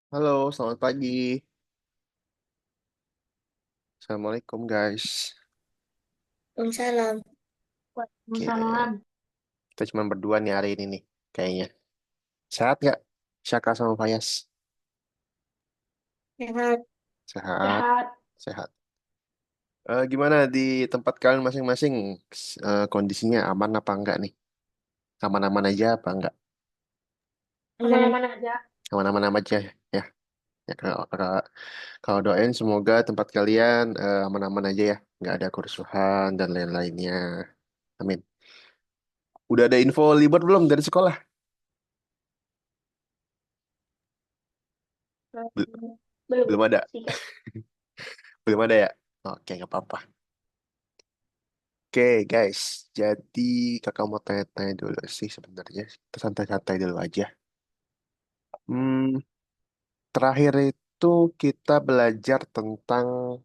Halo, selamat pagi. Assalamualaikum guys. Waalaikumsalam. Oke, Waalaikumsalam. kita cuma berdua nih hari ini nih, kayaknya. Sehat nggak? Syaka sama Fayas? Sehat. Sehat, Sehat. sehat. Gimana di tempat kalian masing-masing? Kondisinya aman apa enggak nih? Aman-aman aja apa enggak? Aman-aman aja. Aman-aman aja ya. Ya, kalau doain semoga tempat kalian aman-aman aja ya. Nggak ada kerusuhan dan lain-lainnya. Amin. Udah ada info libur belum dari sekolah? Hmm, Belum Belum ada. sih, Kak. Belum ada ya? Oke, nggak apa-apa. Oke, guys. Jadi kakak mau tanya-tanya dulu sih sebenarnya. Kita santai-santai dulu aja. Hmm, terakhir itu kita belajar tentang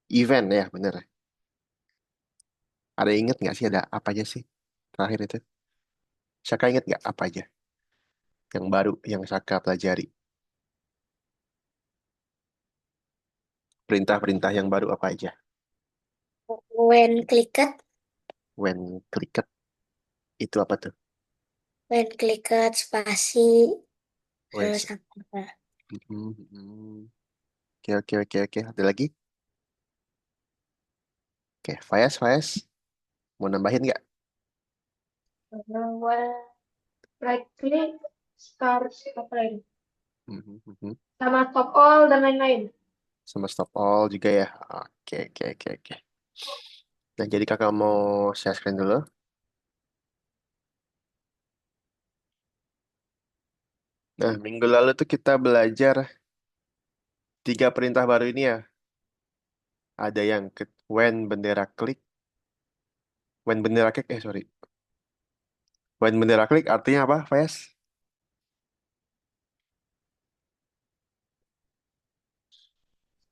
event ya, bener. Ada inget nggak sih ada apa aja sih terakhir itu? Saka inget nggak apa aja yang baru yang Saka pelajari? Perintah-perintah yang baru apa aja? When clicked itu apa tuh? When clicket, spasi, Wes. apa? Hmm, hmm. Oke, oke, oke, oke. Ada lagi? Oke, Fayas, Fayas. Mau nambahin nggak? When right click, start, apa lagi? Hmm, hmm, hmm, hmm. Sama stop all dan lain-lain. Sama stop all juga ya. Oke, oke, oke, oke. Nah, jadi kakak mau share screen dulu. Nah, minggu lalu tuh kita belajar tiga perintah baru ini ya. Ada yang when bendera klik, when bendera klik, sorry. When bendera klik artinya apa, Fayas?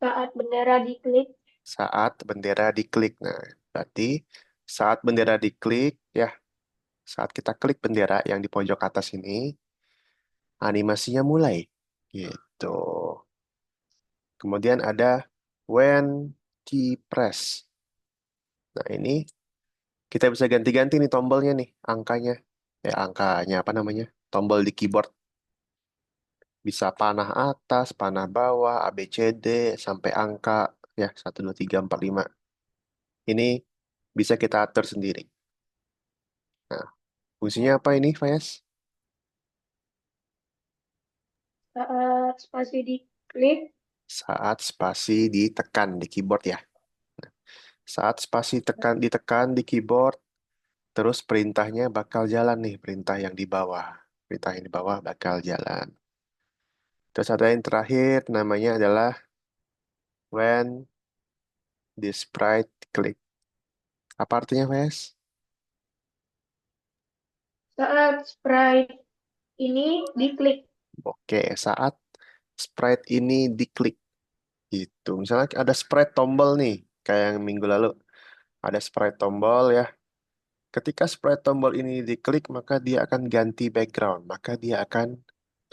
Saat bendera diklik, Saat bendera diklik. Nah, berarti saat bendera diklik, ya, saat kita klik bendera yang di pojok atas ini, animasinya mulai. Gitu. Kemudian ada when key press. Nah, ini kita bisa ganti-ganti nih tombolnya nih, angkanya. Angkanya apa namanya? Tombol di keyboard. Bisa panah atas, panah bawah, A, B, C, D, sampai angka ya 1, 2, 3, 4, 5. Ini bisa kita atur sendiri. Nah, fungsinya apa ini, Fayas? saat spasi diklik, Saat spasi ditekan di keyboard ya. Saat spasi ditekan di keyboard, terus perintahnya bakal jalan nih, perintah yang di bawah. Perintah yang di bawah bakal jalan. Terus ada yang terakhir namanya adalah when the sprite click. Apa artinya, Fayas? saat sprite ini diklik. Oke, saat sprite ini diklik gitu. Misalnya ada sprite tombol nih, kayak yang minggu lalu. Ada sprite tombol ya. Ketika sprite tombol ini diklik, maka dia akan ganti background. Maka dia akan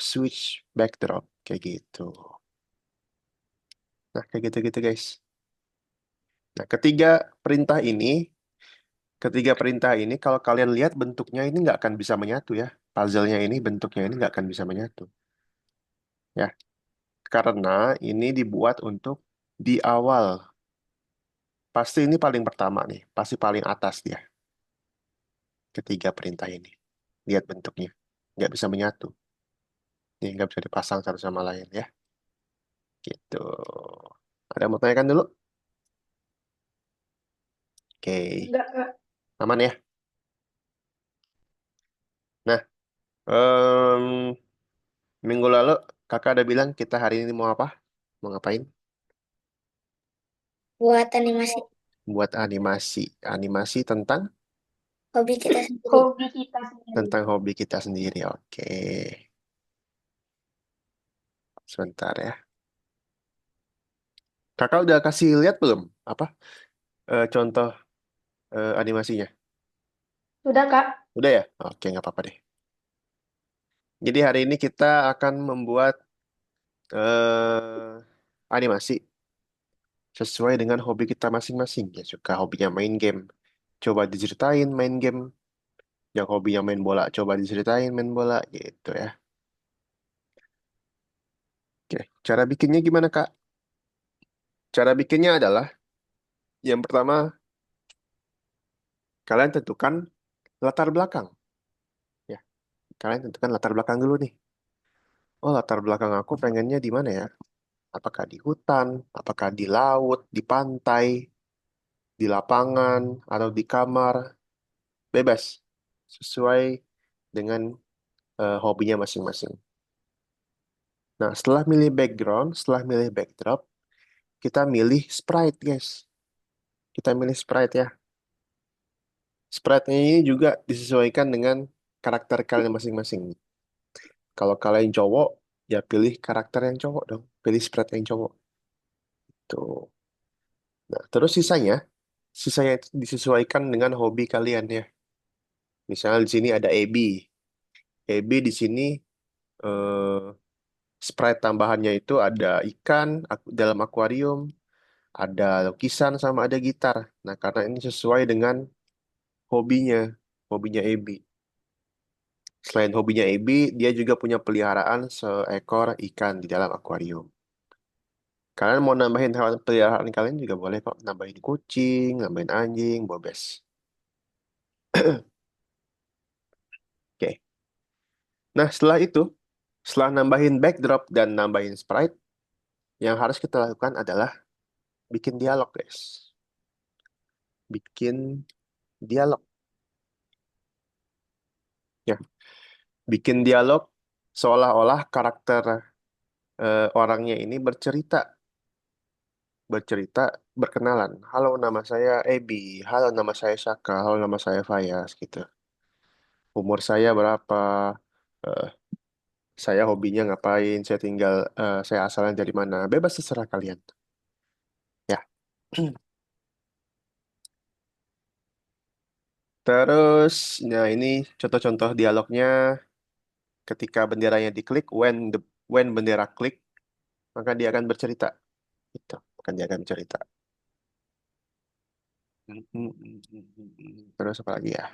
switch backdrop. Kayak gitu. Nah, kayak gitu-gitu guys. Nah, ketiga perintah ini, kalau kalian lihat bentuknya ini nggak akan bisa menyatu ya. Puzzle-nya ini, bentuknya ini nggak akan bisa menyatu. Ya, karena ini dibuat untuk di awal. Pasti ini paling pertama nih, pasti paling atas dia. Ketiga perintah ini. Lihat bentuknya. Nggak bisa menyatu. Nih, nggak bisa dipasang satu sama lain ya. Gitu. Ada yang mau tanyakan dulu? Oke. Enggak, Kak. Aman ya? Nah, em, minggu lalu kakak ada bilang kita hari ini mau apa? Mau ngapain? Buat animasi Buat animasi. Animasi tentang hobi kita sendiri. Hobi kita sendiri. hobi kita sendiri. Oke. Sebentar ya. Kakak udah kasih lihat belum? Apa? Contoh animasinya? Sudah, Kak. Udah ya? Oke, nggak apa-apa deh. Jadi hari ini kita akan membuat eh animasi sesuai dengan hobi kita masing-masing. Ya suka hobinya main game, coba diceritain main game. Yang hobinya main bola, coba diceritain main bola gitu ya. Oke, cara bikinnya gimana Kak? Cara bikinnya adalah yang pertama kalian tentukan latar belakang. Ya, kalian tentukan latar belakang dulu nih. Oh, latar belakang aku pengennya di mana ya? Apakah di hutan, apakah di laut, di pantai, di lapangan, atau di kamar? Bebas, sesuai dengan hobinya masing-masing. Nah, setelah milih background, setelah milih backdrop, kita milih sprite, guys. Kita milih sprite ya. Sprite-nya ini juga disesuaikan dengan karakter kalian masing-masing. Kalau kalian cowok, ya pilih karakter yang cowok dong. Pilih sprite yang cowok. Tuh. Nah, terus sisanya itu disesuaikan dengan hobi kalian ya. Misalnya di sini ada Ebi. Ebi di sini eh, sprite tambahannya itu ada ikan dalam akuarium, ada lukisan sama ada gitar. Nah, karena ini sesuai dengan hobinya, hobinya Ebi. Selain hobinya Ebi, dia juga punya peliharaan seekor ikan di dalam akuarium. Kalian mau nambahin hewan peliharaan kalian juga boleh kok. Nambahin kucing, nambahin anjing, bobes. Oke. Nah, setelah nambahin backdrop dan nambahin sprite, yang harus kita lakukan adalah bikin dialog, guys. Bikin dialog. Ya, bikin dialog seolah-olah karakter orangnya ini bercerita, berkenalan. Halo, nama saya Ebi. Halo, nama saya Saka. Halo, nama saya Fayas, gitu. Umur saya berapa? Eh, saya hobinya ngapain? Saya asalnya dari mana? Bebas terserah kalian. Ya. Terus, nah ini contoh-contoh dialognya ketika benderanya diklik, when bendera klik, maka dia akan bercerita. Gitu. Maka dia akan bercerita. Terus apa lagi ya?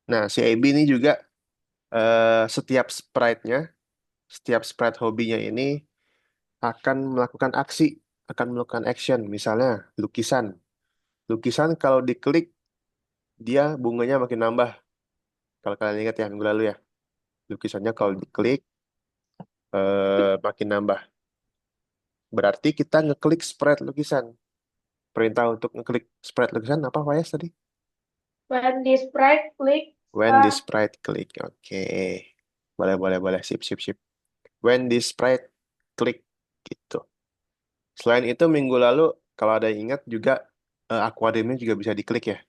Nah, si AB ini juga setiap sprite hobinya ini akan melakukan aksi, akan melakukan action. Misalnya, lukisan. Lukisan kalau diklik, dia bunganya makin nambah. Kalau kalian ingat ya, minggu lalu ya. Lukisannya kalau diklik, makin nambah. Berarti kita ngeklik spread lukisan. Perintah untuk ngeklik spread lukisan apa, Fayas tadi? When this sprite click When this start. sprite click. Oke. Boleh, boleh, boleh. Sip, sip, sip. When this sprite click. Gitu. Selain itu, minggu lalu, kalau ada yang ingat juga, akuariumnya juga bisa diklik ya.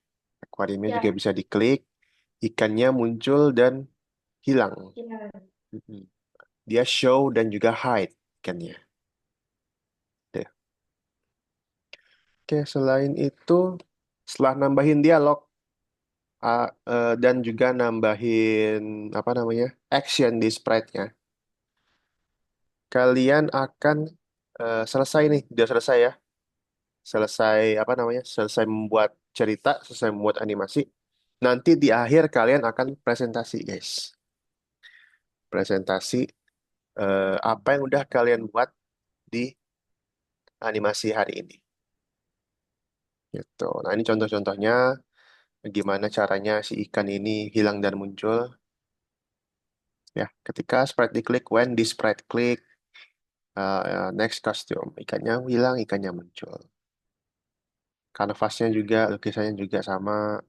Akuariumnya juga Ya, bisa diklik. Ikannya muncul dan hilang. ya. Mm-mm. Dia show dan juga hide ikannya. Deh. Oke, selain itu, setelah nambahin dialog, dan juga nambahin apa namanya action di sprite-nya, kalian akan selesai nih, udah selesai ya, selesai apa namanya, selesai membuat cerita, selesai membuat animasi. Nanti di akhir kalian akan presentasi, guys. Presentasi apa yang udah kalian buat di animasi hari ini. Gitu. Nah, ini contoh-contohnya gimana caranya si ikan ini hilang dan muncul. Ya, ketika sprite diklik, when di sprite klik, next costume. Ikannya hilang, ikannya muncul. Kanvasnya juga, lukisannya juga sama.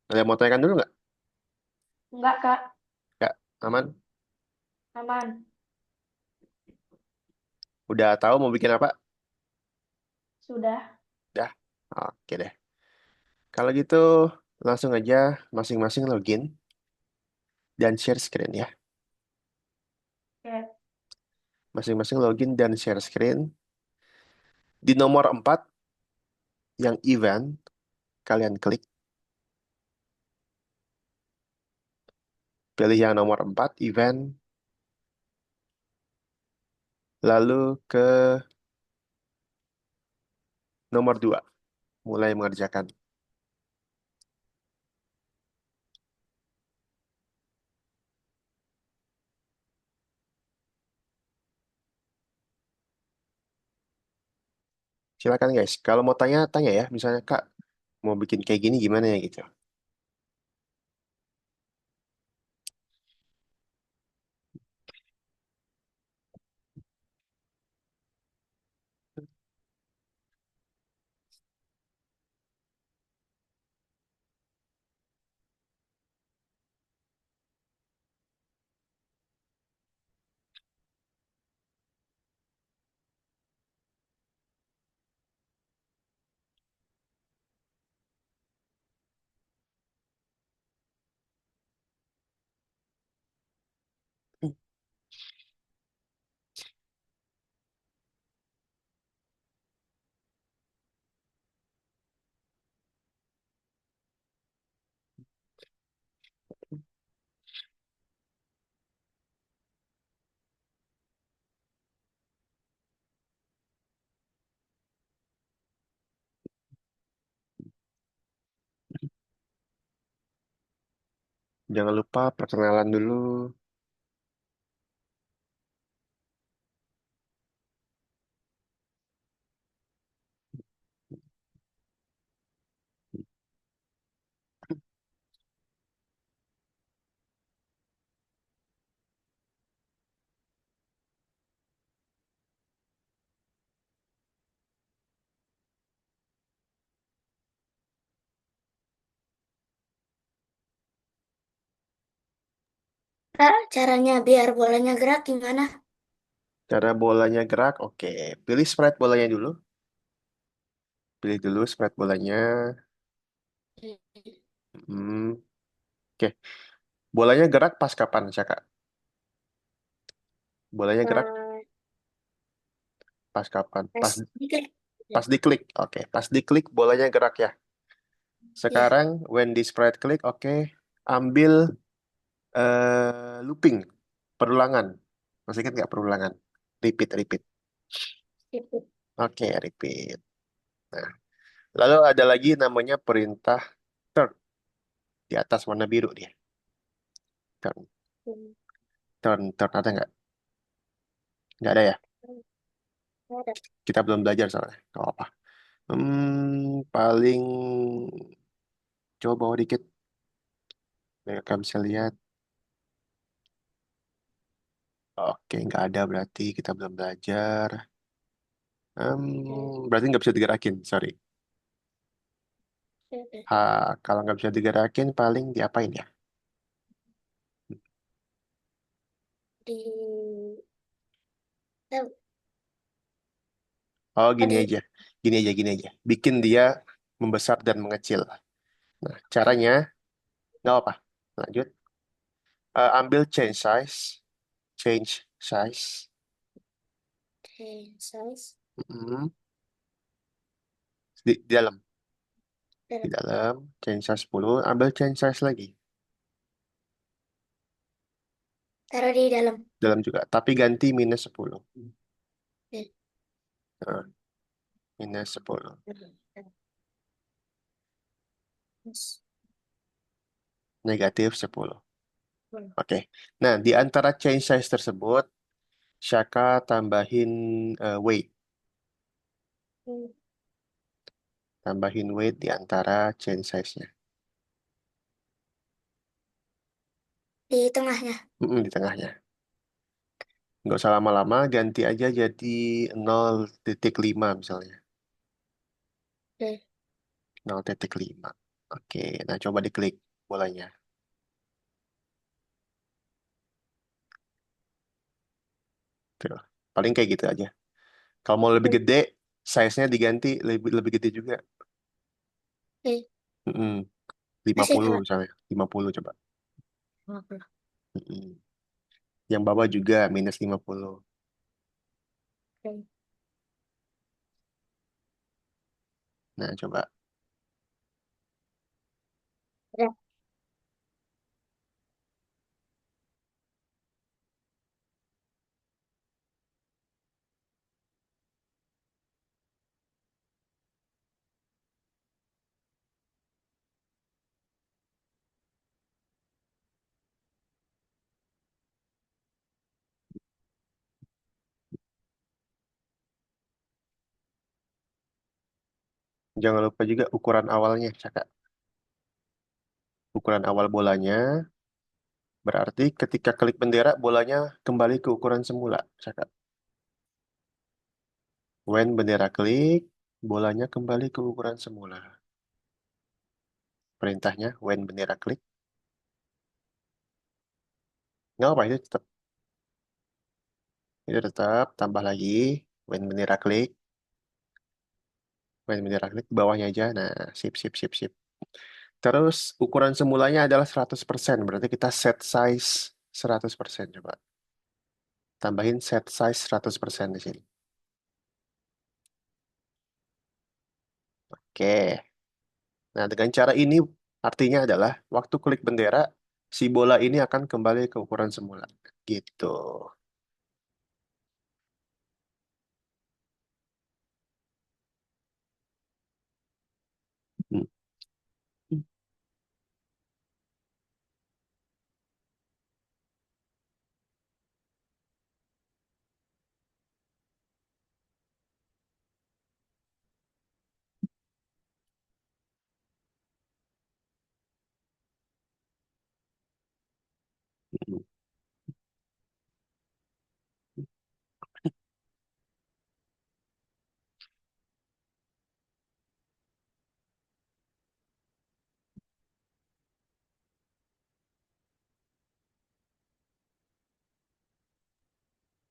Ada yang mau tanyakan dulu nggak? Enggak, Kak. Ya, aman. Aman. Udah tahu mau bikin apa? Sudah. Dah. Oke deh. Kalau gitu, langsung aja masing-masing login dan share screen ya. Oke. Masing-masing login dan share screen. Di nomor 4 yang event, kalian klik. Pilih yang nomor 4, event. Lalu ke nomor 2, mulai mengerjakan. Silakan guys. Kalau mau tanya, tanya ya. Misalnya, Kak, mau bikin kayak gini gimana ya gitu. Jangan lupa perkenalan dulu. Kak, caranya biar bolanya gerak gimana? Cara bolanya gerak, oke. Pilih sprite bolanya dulu. Pilih dulu sprite bolanya. Hmm, oke. Bolanya gerak pas kapan, Caka? Bolanya gerak Eh, pas kapan? Pas Pas dikit. Ya, pas diklik. Oke, pas diklik bolanya gerak ya. ya, Sekarang when di sprite klik, oke. Ambil looping, perulangan. Masih ingat nggak perulangan? Repeat, repeat. sip. Oke, repeat. Nah, lalu ada lagi namanya perintah turn di atas warna biru dia. Turn, turn ada nggak? Nggak ada ya? Ada. Kita belum belajar soalnya. Nggak apa. Paling coba bawa dikit. Biar kamu bisa lihat. Oke, nggak ada berarti kita belum belajar. Berarti nggak bisa digerakin, sorry. Ha, kalau nggak bisa digerakin, paling diapain ya? Di, eh, Oh, gini di, aja. Gini aja, gini aja. Bikin dia membesar dan mengecil. Nah, caranya, nggak apa. Lanjut. Ambil change size. Change size. size. Mm, di dalam. Di Dalam. dalam. Change size 10. Ambil change size lagi. Taruh di dalam. Dalam juga. Tapi ganti minus 10. Ya, Nah, minus 10. terus, Negatif 10. Oke. Nah, di antara change size tersebut, Shaka tambahin weight. Tambahin weight di antara change size-nya. di tengahnya. Di tengahnya. Nggak usah lama-lama, ganti aja jadi 0,5 misalnya. Oke. 0,5. Oke, nah coba diklik bolanya. Tuh. Paling kayak gitu aja. Kalau mau lebih Oke. gede, size-nya diganti lebih lebih gede juga. Oke. Mm-mm. lima Masih puluh kak. misalnya. 50 coba. 50. Mm-mm. Yang bawah juga minus 50. Oke. Nah, coba. Udah. Jangan lupa juga ukuran awalnya, Caka. Ukuran awal bolanya berarti ketika klik bendera, bolanya kembali ke ukuran semula, Caka. When bendera klik, bolanya kembali ke ukuran semula. Perintahnya, when bendera klik. Nggak apa, itu tetap tambah lagi. When bendera klik, when bendera klik, bawahnya aja. Nah, sip, sip, sip, sip. Terus ukuran semulanya adalah 100%. Berarti kita set size 100%. Coba tambahin set size 100% di sini. Oke. Nah, dengan cara ini artinya adalah waktu klik bendera, si bola ini akan kembali ke ukuran semula. Gitu. Hmm.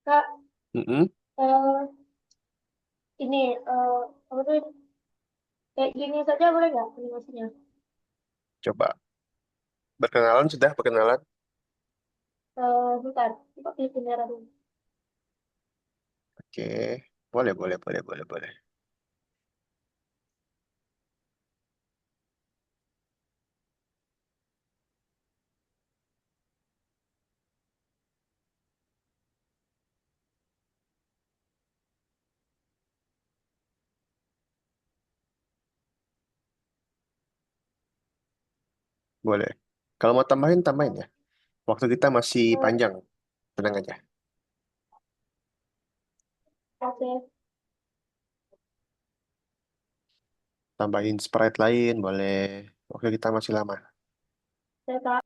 Kak, Mm-mm. eh, ini apa tuh kayak gini saja boleh nggak animasinya? Coba. Berkenalan sudah, perkenalan. Bentar, coba pilih bendera dulu. Oke. Boleh, boleh, boleh, boleh, boleh. Boleh. Kalau mau tambahin, tambahin ya. Waktu kita masih Eh, panjang. Tenang aja. Oke, Tambahin sprite lain, boleh. Waktu kita masih lama. saya Kak.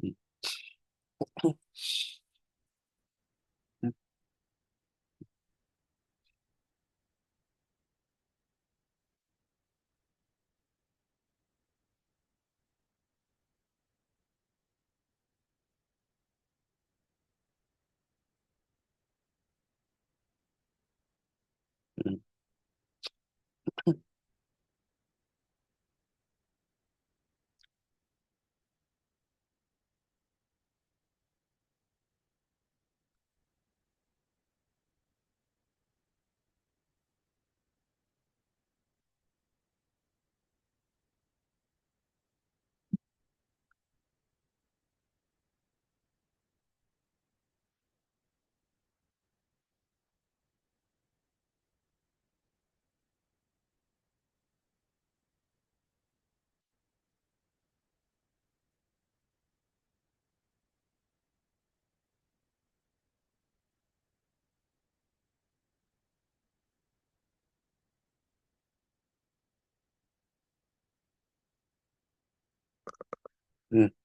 Hmm.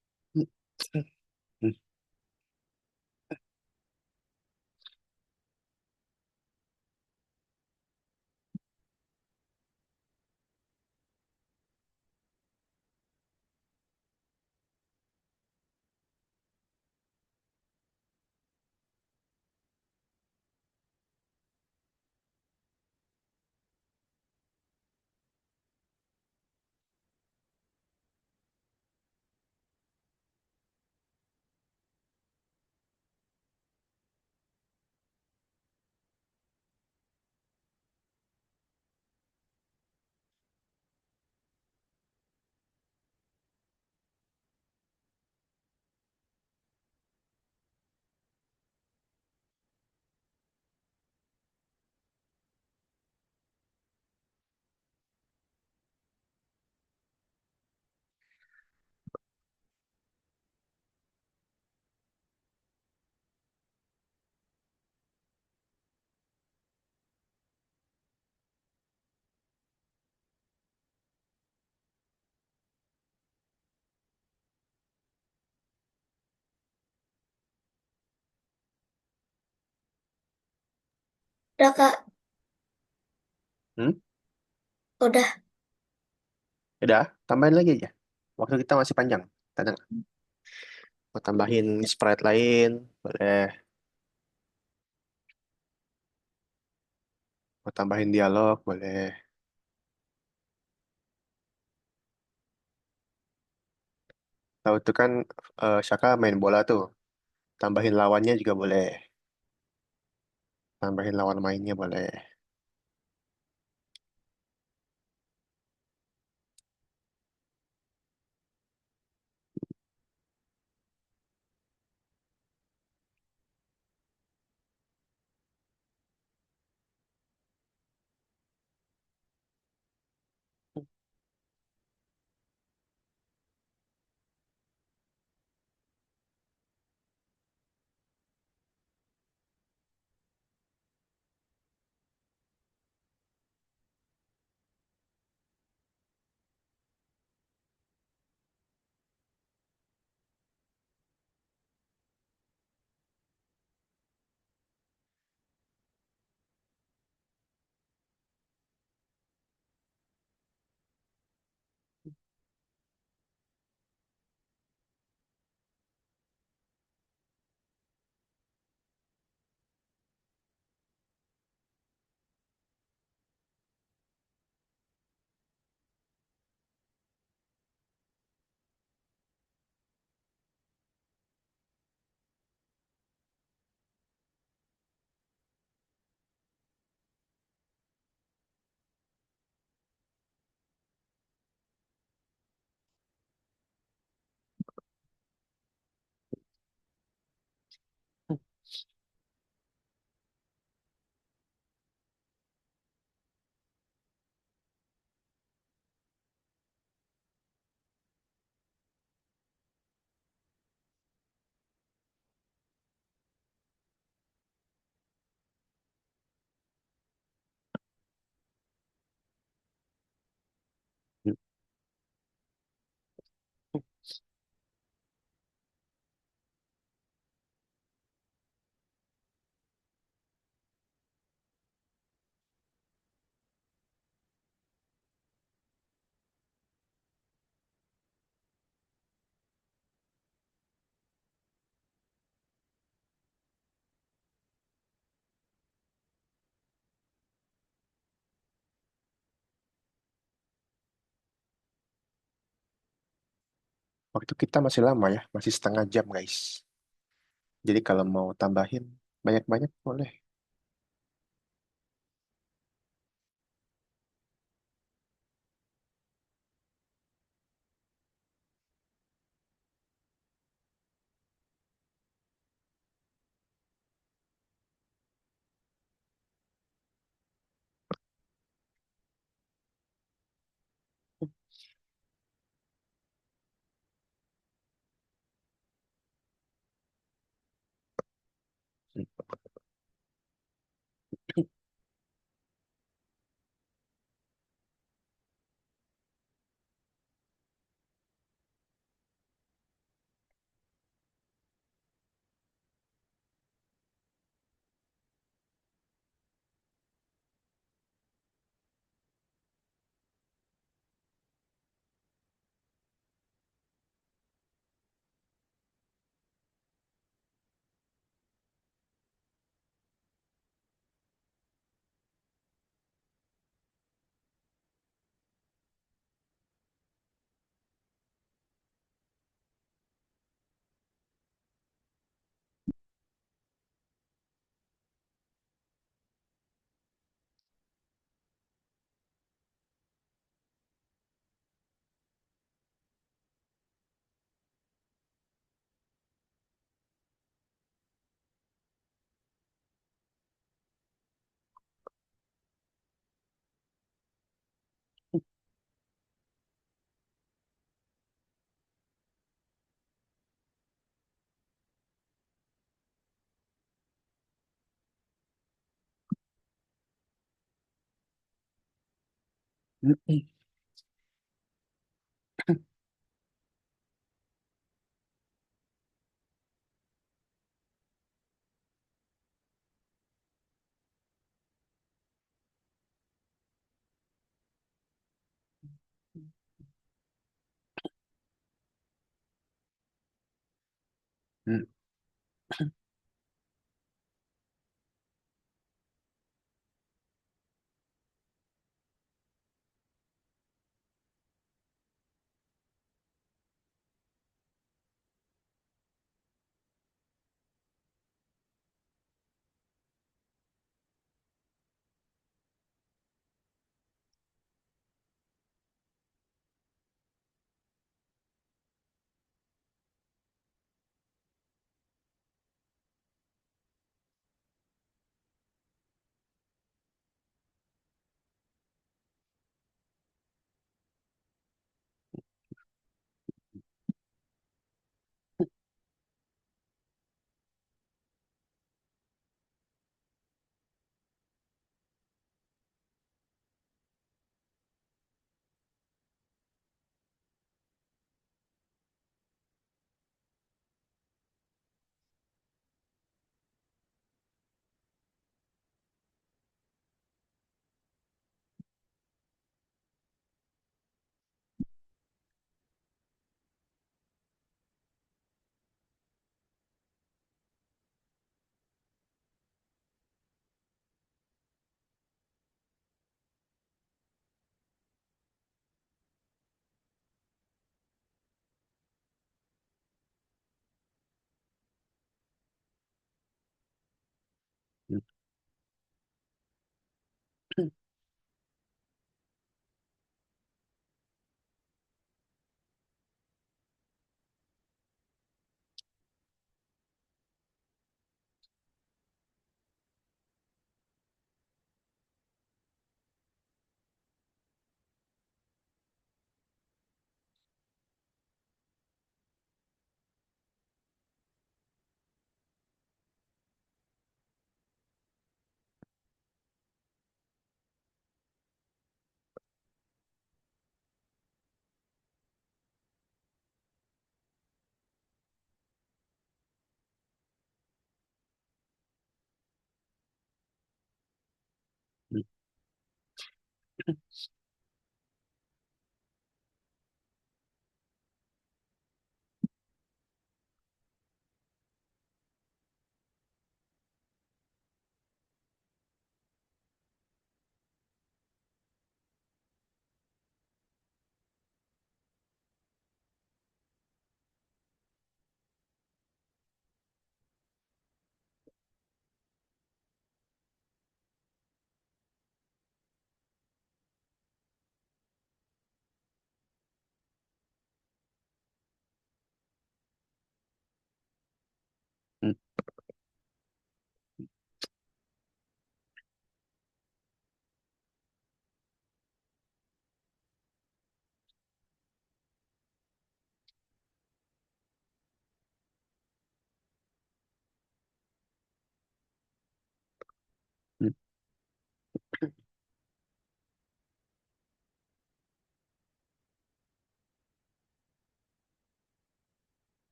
Udah, Kak. Hmm? Udah. Udah, tambahin lagi aja. Waktu kita masih panjang. Tenang. Mau tambahin sprite lain, boleh. Mau tambahin dialog, boleh. Tahu itu kan Shaka main bola tuh. Tambahin lawannya juga boleh. Tambahin lawan mainnya boleh. Waktu kita masih lama ya, masih setengah jam guys. Jadi kalau mau tambahin banyak-banyak boleh.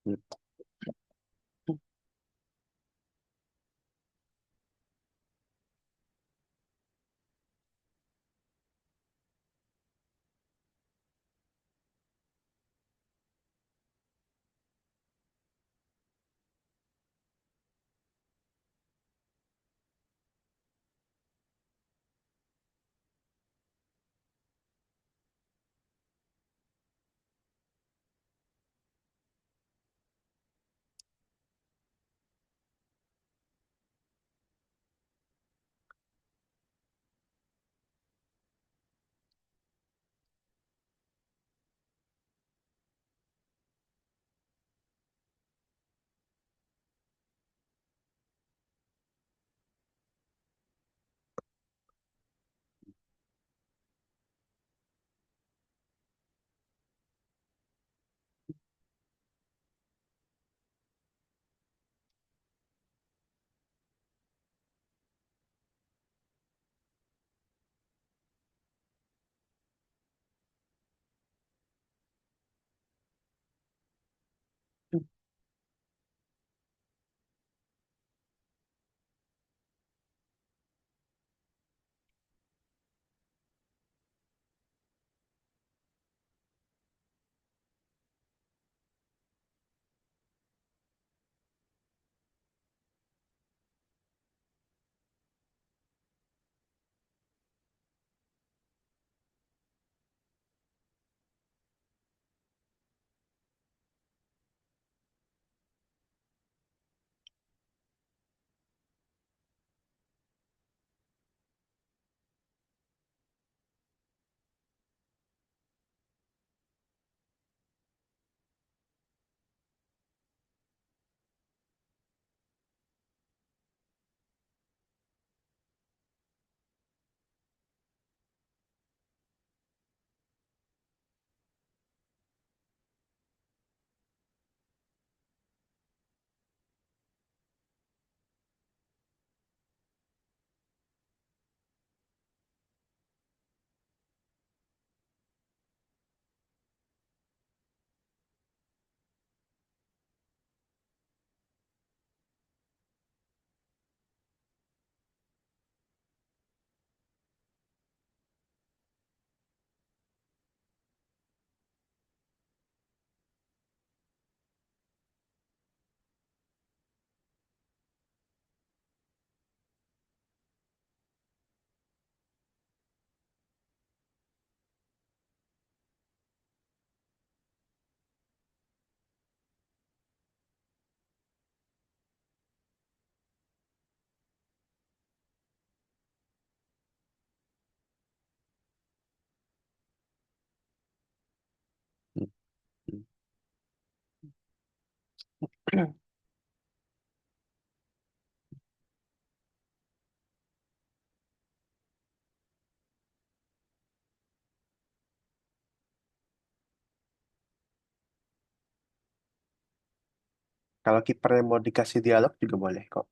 Hmm. Hmm. Hmm. Kalau kipernya mau dikasih dialog juga boleh kok.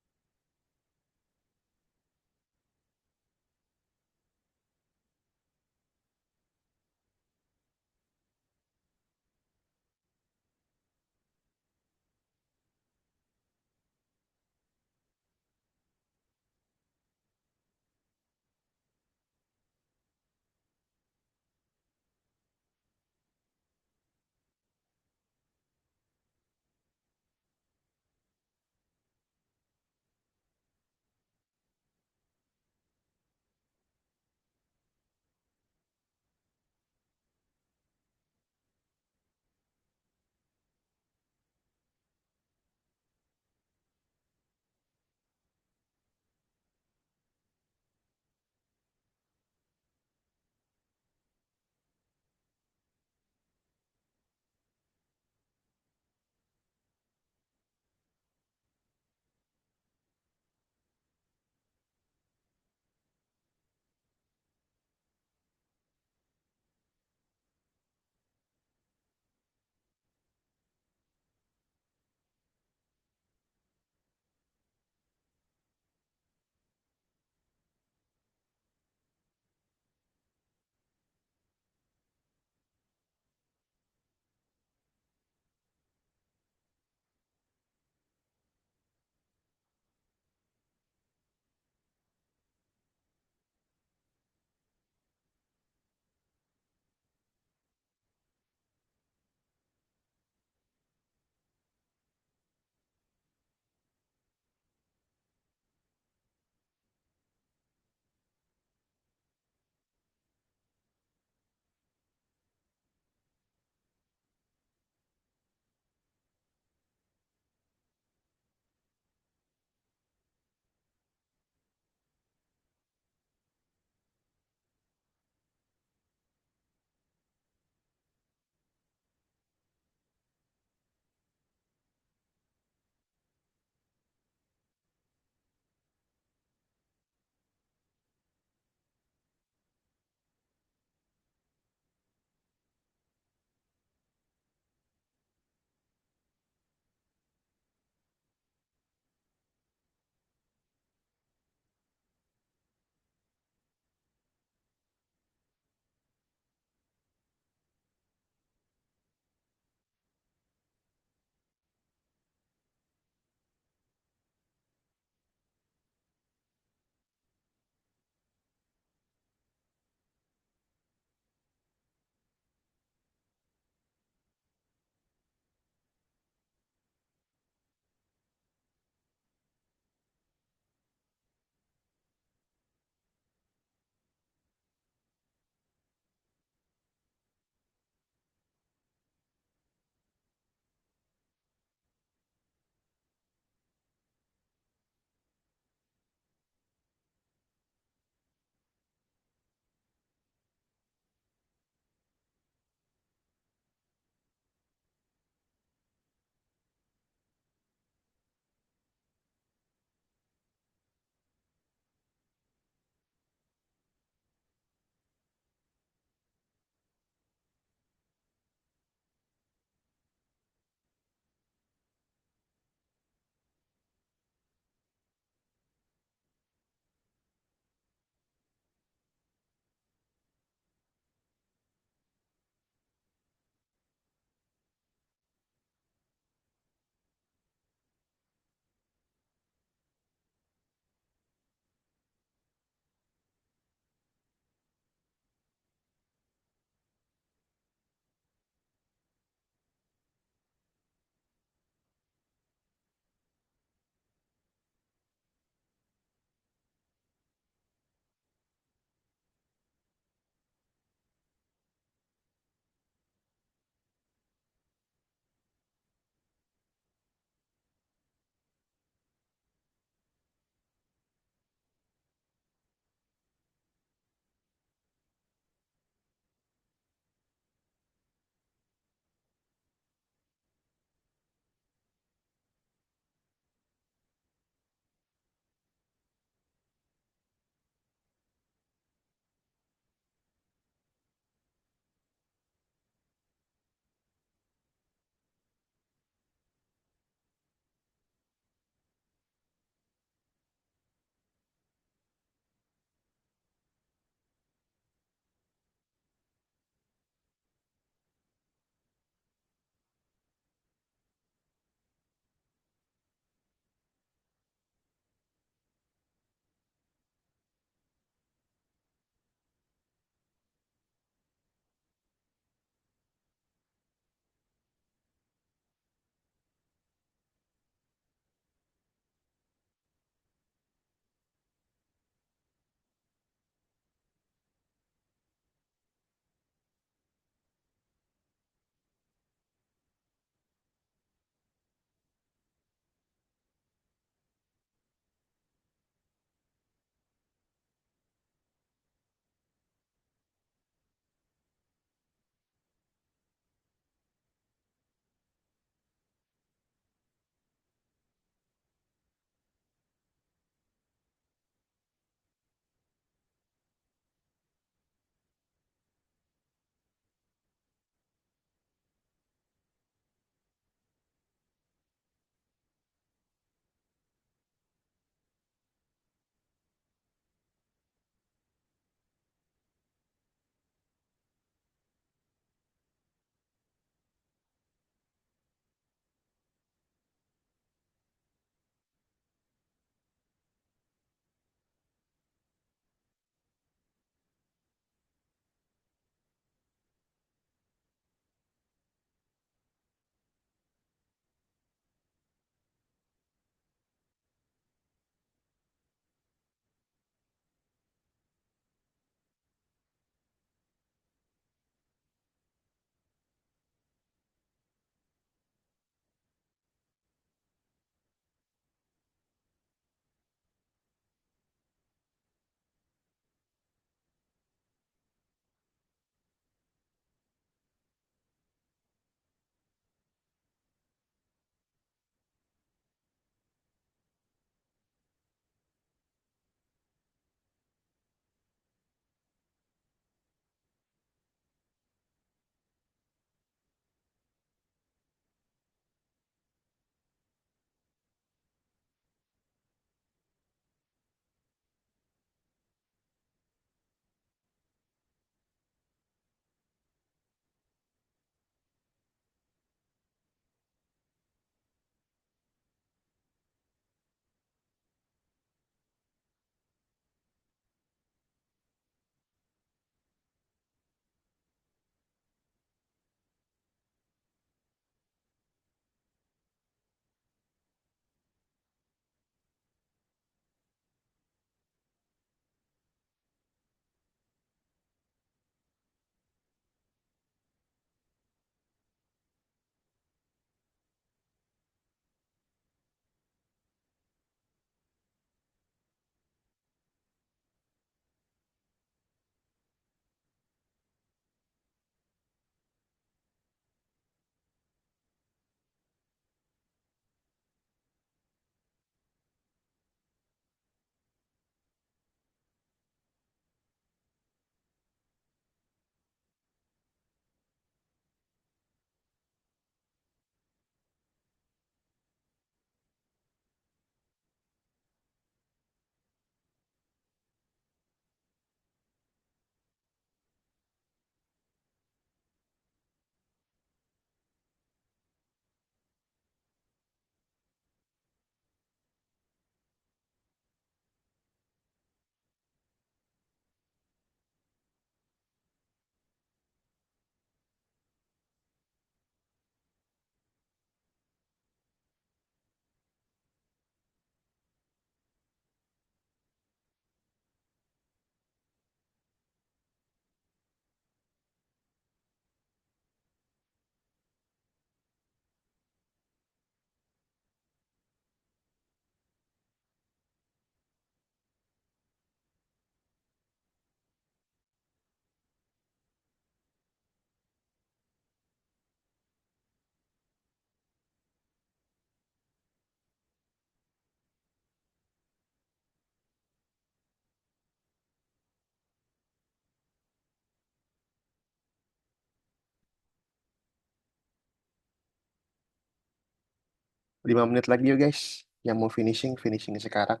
5 menit lagi yuk guys. Yang mau finishing, finishing sekarang.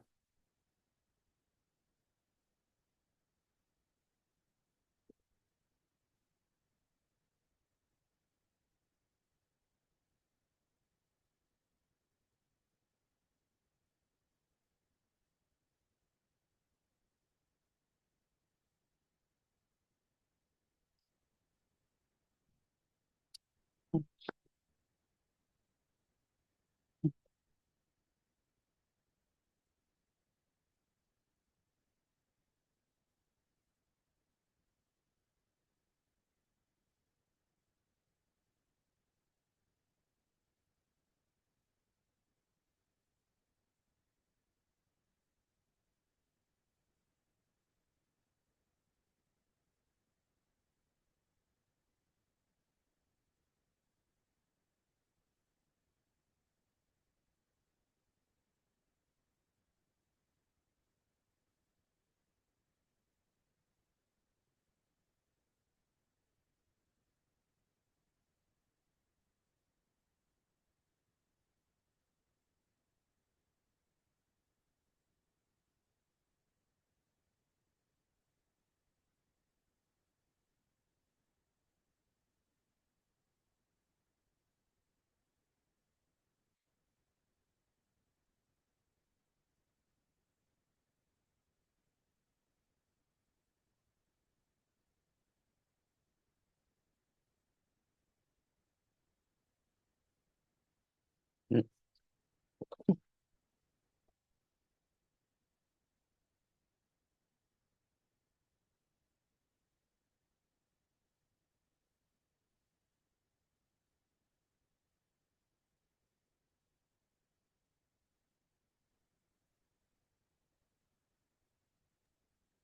Hmm.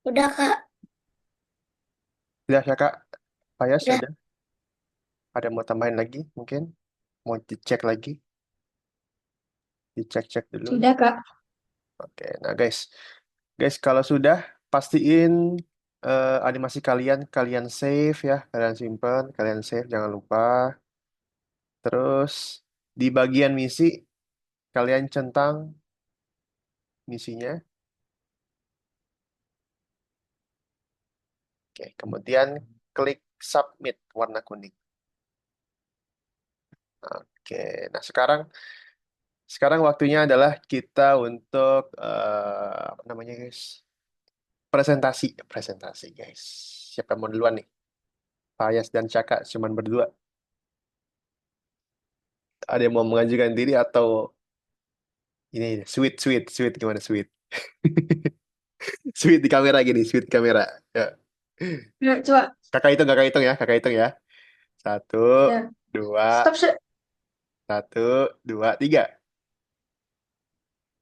Udah, Kak. Udah ya Kak, Fayas Udah. ada? Ada mau tambahin lagi mungkin? Mau dicek lagi? Dicek-cek dulu. Sudah, Kak. Oke, nah guys. Guys, kalau sudah, pastiin animasi kalian, kalian save ya. Kalian simpen, kalian save, jangan lupa. Terus, di bagian misi, kalian centang misinya. Oke, kemudian klik submit warna kuning. Oke, nah sekarang waktunya adalah kita untuk apa namanya guys? Presentasi, presentasi guys. Siapa yang mau duluan nih? Fayas dan Caka cuman berdua. Ada yang mau mengajukan diri atau ini sweet sweet sweet gimana sweet? Sweet di kamera gini, sweet kamera. Ya. Ya, coba. Kakak hitung ya, kakak hitung ya. Satu, Ya. dua, Stop, stop. satu, dua, tiga.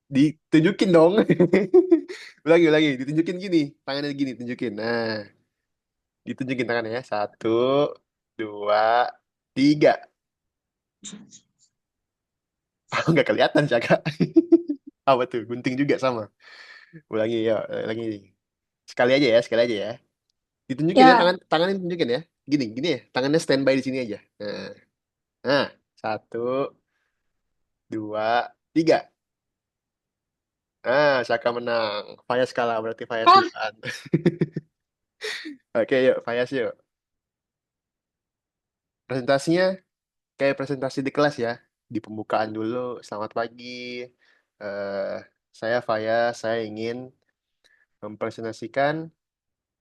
Ditunjukin dong. Ulangi, ulangi. Ditunjukin gini. Tangannya gini, tunjukin. Nah, ditunjukin tangannya ya. Satu, dua, tiga. Oh, nggak kelihatan, Caka. Apa tuh? Gunting juga sama. Ulangi, ya. Ulangi. Sekali aja ya. Ditunjukin ya, Ya. tangannya ditunjukin ya. Gini ya. Tangannya standby di sini aja. Nah, satu, dua, tiga. Caka menang. Fayas kalah, berarti Fayas Ah, duluan. Oke, yuk. Fayas yuk. Presentasinya kayak presentasi di kelas ya. Di pembukaan dulu, selamat pagi. Eh, saya Faya, saya ingin mempresentasikan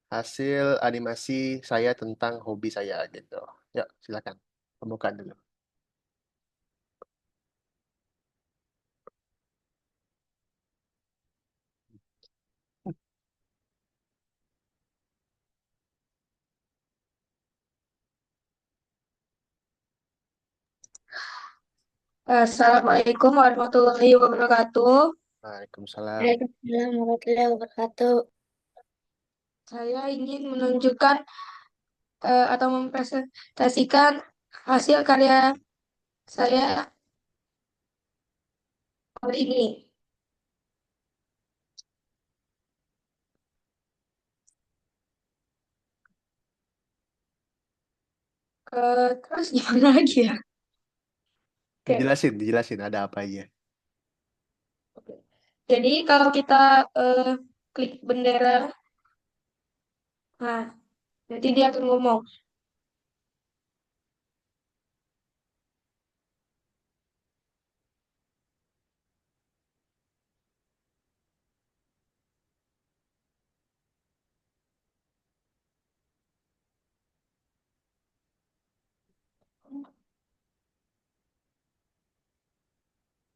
hasil animasi saya tentang hobi saya gitu. Yuk, silakan. Pembukaan dulu. Assalamualaikum warahmatullahi wabarakatuh. Waalaikumsalam. Waalaikumsalam warahmatullahi wabarakatuh. Saya ingin menunjukkan atau mempresentasikan hasil karya saya hari ini. Terus gimana lagi ya? Oke. Dijelasin ada apa aja. Oke. Jadi kalau kita eh, klik bendera, nah nanti dia akan ngomong.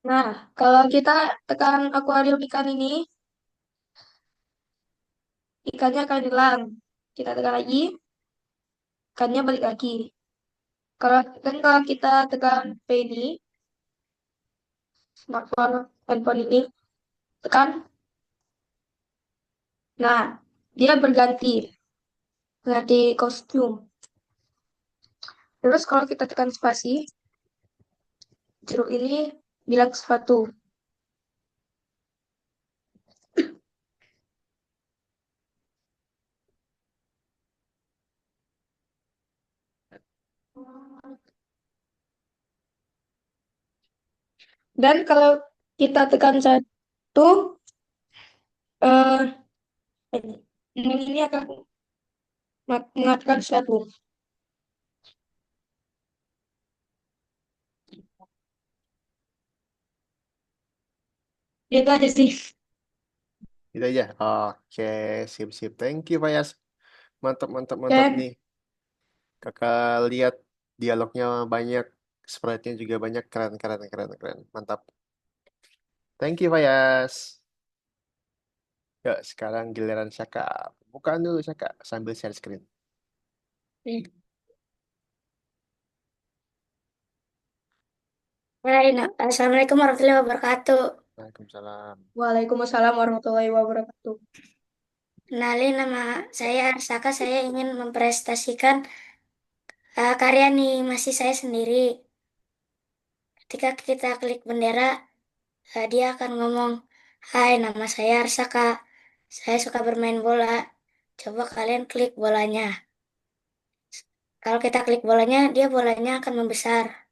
Nah, kalau kita tekan akuarium ikan ini, ikannya akan hilang. Kita tekan lagi, ikannya balik lagi. Kalau kita tekan P ini, smartphone, handphone ini, tekan, nah dia berganti kostum. Terus kalau kita tekan spasi, jeruk ini bilang sesuatu. Dan kalau kita tekan satu, eh, ini akan mengatakan sesuatu. Itu aja sih. Gitu aja. Oke, sip sip. Thank you, Fayas. Mantap mantap mantap Oke. nih. Kakak lihat dialognya banyak, sprite-nya juga banyak, keren keren keren keren. Mantap. Thank you, Fayas. Yuk, sekarang giliran Syaka. Bukaan dulu Syaka sambil share screen. Hai, Assalamualaikum warahmatullahi wabarakatuh. Waalaikumsalam. Waalaikumsalam warahmatullahi wabarakatuh. Kenalin nama saya Arsaka. Saya ingin mempresentasikan karya animasi saya sendiri. Ketika kita klik bendera, dia akan ngomong, Hai, nama saya Arsaka. Saya suka bermain bola. Coba kalian klik bolanya. Kalau kita klik bolanya, bolanya akan membesar.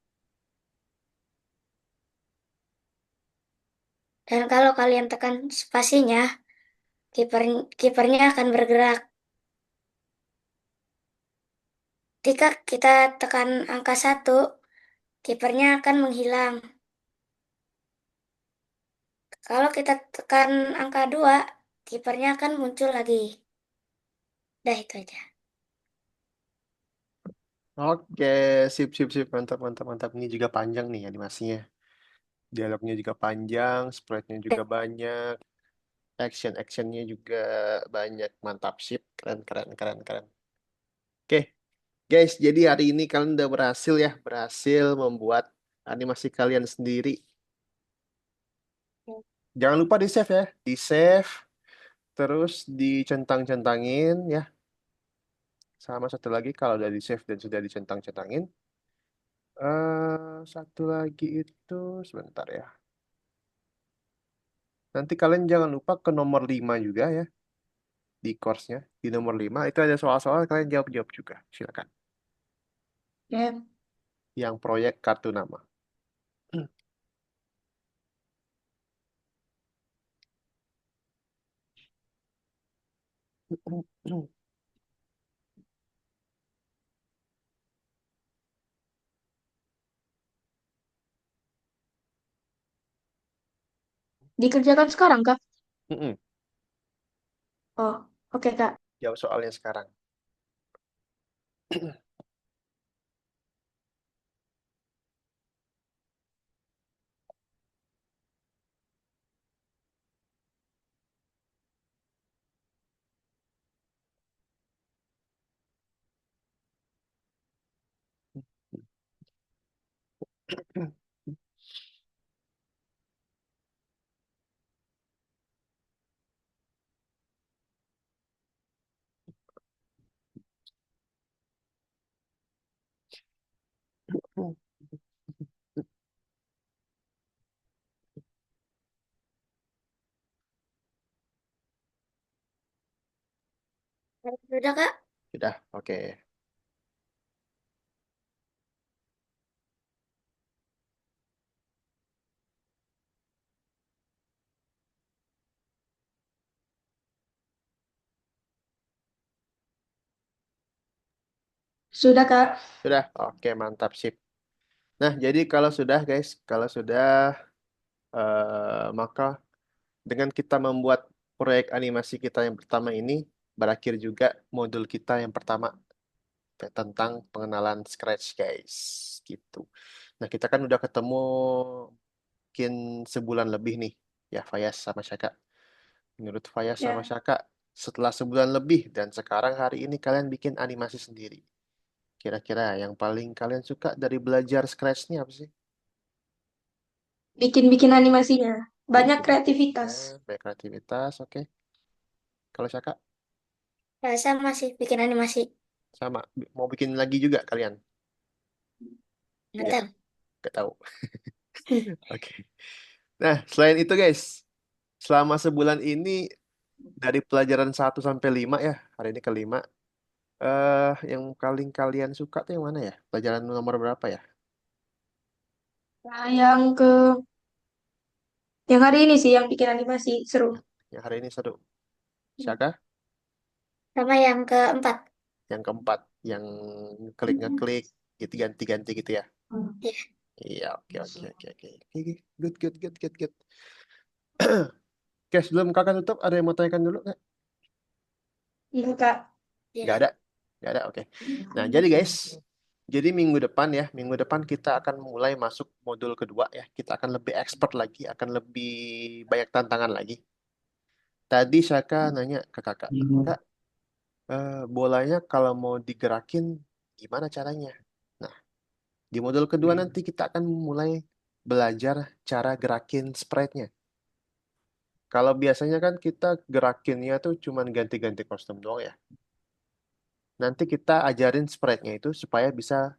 Dan kalau kalian tekan spasinya, kiper kipernya akan bergerak. Ketika kita tekan angka 1, kipernya akan menghilang. Kalau kita tekan angka 2, kipernya akan muncul lagi. Dah itu aja. Oke, sip sip sip. Mantap mantap mantap. Ini juga panjang nih animasinya. Dialognya juga panjang, sprite-nya juga banyak, actionnya juga banyak. Mantap sip. Keren keren keren keren. Oke, guys, jadi hari ini kalian udah berhasil ya, berhasil membuat animasi kalian sendiri. Jangan lupa di save ya, di save, terus dicentang-centangin ya. Sama satu lagi kalau udah di save dan sudah dicentang-centangin, satu lagi itu sebentar ya. Nanti kalian jangan lupa ke nomor 5 juga ya di course-nya. Di nomor 5 itu ada soal-soal kalian jawab-jawab juga. Silakan. Oke. Yang proyek kartu nama. Dikerjakan sekarang, Kak? Mm-mm. Oh, oke, Kak. Jawab soalnya sekarang. Sudah, Kak? Sudah, oke. Sudah, Kak. Sudah? Oke, mantap, sip. Nah, jadi kalau sudah, guys, kalau sudah, maka dengan kita membuat proyek animasi kita yang pertama ini, berakhir juga modul kita yang pertama tentang pengenalan Scratch, guys. Gitu. Nah, kita kan udah ketemu mungkin sebulan lebih nih, ya, Fayas sama Syaka. Menurut Fayas sama Ya, Syaka, setelah sebulan lebih dan sekarang hari ini kalian bikin animasi sendiri. Kira-kira yang paling kalian suka dari belajar Scratch ini apa sih? bikin-bikin animasinya. Banyak Bikin kreativitas. banyak kreativitas, oke. Kalau Syaka Sama sih bikin animasi. sama, mau bikin lagi juga kalian? Nggak Ya, tahu. gak tahu. Oke. Nah, selain itu guys, selama sebulan ini dari pelajaran 1 sampai 5 ya, hari ini kelima, yang paling kalian suka tuh yang mana ya? Pelajaran nomor berapa ya? Nah, yang hari ini sih yang bikin animasi seru. Yang hari ini seru. Syaka? Sama yang keempat. Yang keempat, yang klik ngeklik, gitu ganti-ganti gitu ya. Iya. Iya, oke, oke, oke, oke. Oke, good, good, good, good, good. Oke, sebelum kakak tutup, ada yang mau tanyakan dulu nggak? Iya, Kak. Nggak Iya. ada? Nggak ada, oke. Nah, jadi guys, jadi minggu depan ya, minggu depan kita akan mulai masuk modul kedua ya. Kita akan lebih expert lagi, akan lebih banyak tantangan lagi. Tadi Syaka nanya ke kakak, Kak, bolanya kalau mau digerakin, gimana caranya? Nah, di modul kedua nanti kita akan mulai belajar cara gerakin sprite-nya. Kalau biasanya kan kita gerakinnya tuh cuman ganti-ganti kostum doang ya. Nanti kita ajarin sprite-nya itu supaya bisa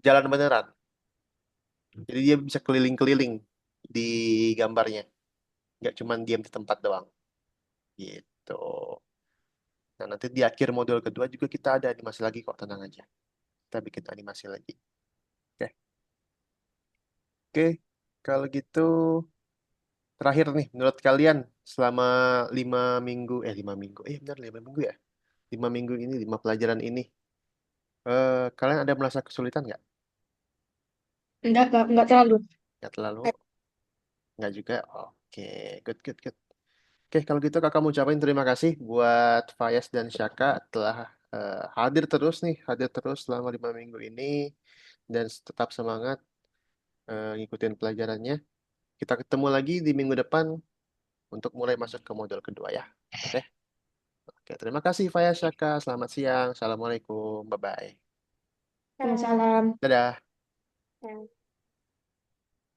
jalan beneran. Jadi dia bisa keliling-keliling di gambarnya. Nggak cuman diam di tempat doang. Gitu. Nah, nanti di akhir modul kedua juga kita ada animasi lagi kok, tenang aja. Kita bikin animasi lagi. Oke. Oke. Kalau gitu, terakhir nih, menurut kalian selama 5 minggu, 5 minggu, benar 5 minggu ya? 5 minggu ini, 5 pelajaran ini, kalian ada merasa kesulitan nggak? Enggak, Kak. Enggak terlalu. Nggak terlalu? Nggak juga? Oke, good, good, good. Oke, kalau gitu kakak mau ucapin terima kasih buat Fayas dan Syaka telah hadir terus selama 5 minggu ini dan tetap semangat ngikutin pelajarannya. Kita ketemu lagi di minggu depan untuk mulai masuk ke modul kedua ya. Oke, oke, terima kasih Fayas Syaka. Selamat siang. Assalamualaikum. Bye bye. Waalaikumsalam. Dadah. Sama.